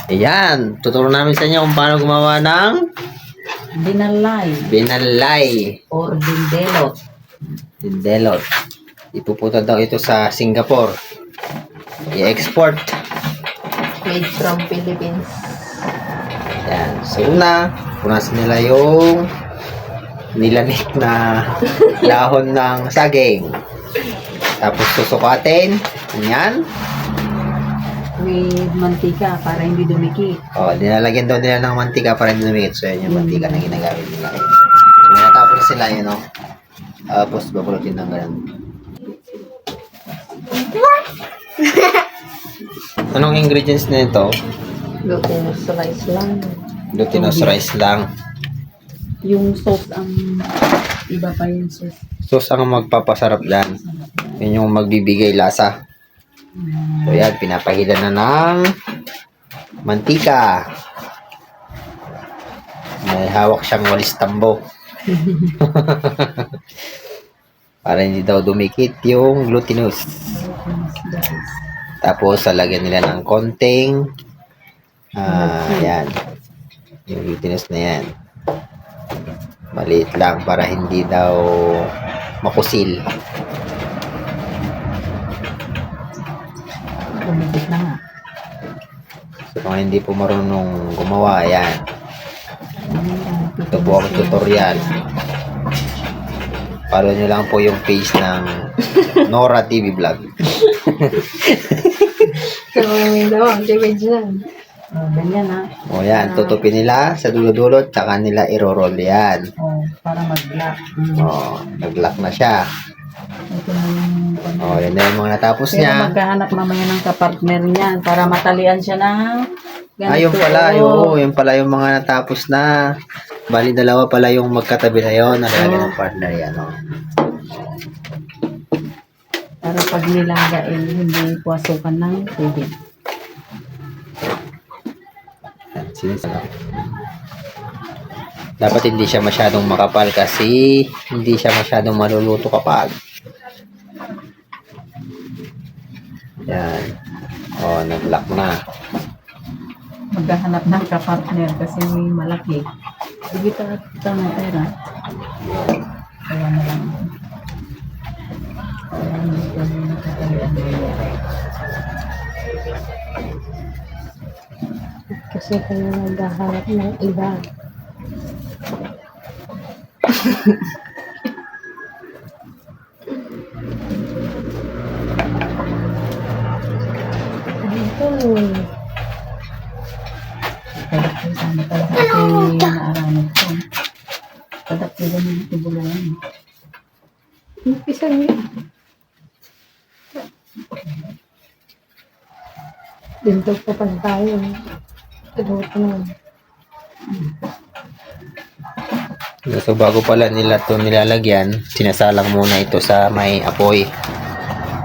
Ayan, tuturo namin sa inyo kung paano gumawa ng binalay or dindelot. dindelot. Ipupunta daw ito sa Singapore. I-export. Made from Philippines. Ayan. So, punasan nila yung nilamig na dahon ng saging. Tapos susukatin. Ayan. With mantika para hindi dumikit. Nilalagyan daw nila ng mantika para hindi dumikit. So, yan yung mantika na ginagamit nila. So, natapos sila yun, no? Tapos, babalutin ng ganun. Anong ingredients na ito? Glutinous rice lang. Glutinous rice lang. Yung sauce ang iba pa yung sauce. Sauce ang magpapasarap dyan. Yun yung magbibigay lasa. So yan, pinapahila na ng mantika. May hawak siyang walis tambo. Para hindi daw dumikit yung glutinous. Tapos, lalagyan nila ng konting yan. Yung glutinous na yan. Maliit lang para hindi daw makusil. Dumikit na nga. So, kung hindi po marunong gumawa, yan. Ito po ang tutorial. Follow nyo lang po yung page ng Nora TV Vlog. Ganyan ha. O yan, tutupin nila sa dulo-dulo, tsaka nila iro-roll yan. Para mag-lock. Nag-lock na siya. Ito na yung Yan na yung mga natapos pero niya. maghahanap mamaya ng kapartner niyan para matalian siya ng ganito. Yung pala, yung pala yung mga natapos na. Bali, dalawa pala yung magkatabi na yun. Nakalagay ng partner yan. Para pag nilagain, hindi puwasukan ng tubig. Dapat hindi siya masyadong makapal kasi hindi siya masyadong maluluto kapag. Yan. Nag-lock na. Maghahanap ng kapartner kasi may malaki. Sige ito ng pera. Kaya na lang. Kaya hindi kami nakatalian mamaya. Kasi kaya naghahanap ng iba. Sana talaga kasi naaranod ko. Kadaktigan yung tibulayan. Umpisa niya. Dintog pa pa tayo. Ito na. So, bago pala nila ito nilalagyan, sinasalang muna ito sa may apoy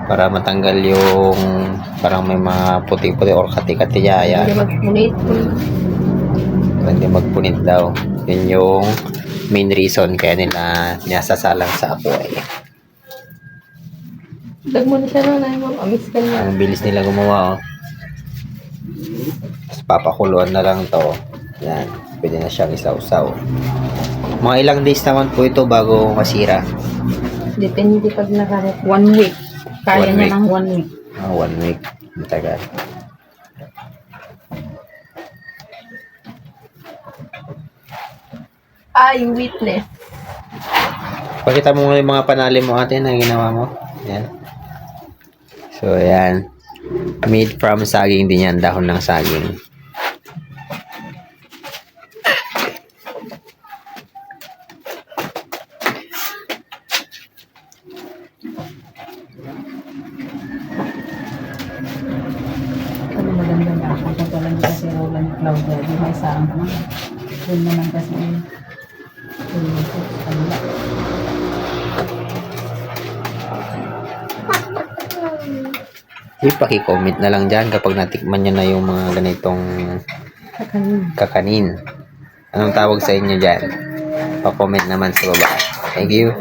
para matanggal yung parang may mga puti-puti or kati-kati yan. Hindi magpunit. Hindi magpunit daw. Yun yung main reason kaya nila sinasalang sa apoy. Dag mo na siya na amis ka na. Ang bilis nila gumawa. Tapos papakuluan na lang to. Yan. Pwede na siyang isaw-saw. Mga ilang days naman po ito bago masira. Depende pag nakarit. 1 week. Kaya 1 niya week. ng 1 week. 1 week. Matagal. Ay, witness. Pakita mo nga yung mga panali mo ate na ginawa mo. Yan. So, yan. Made from saging din yan. Dahon ng saging. Ano maganda na ako. Kung pala na kasi Roland Claudia. Di may saan naman. Doon naman kasi Paki-comment na lang dyan kapag natikman nyo na yung mga ganitong kakanin. Anong tawag sa inyo dyan? Pa-comment naman sa baba. Thank you.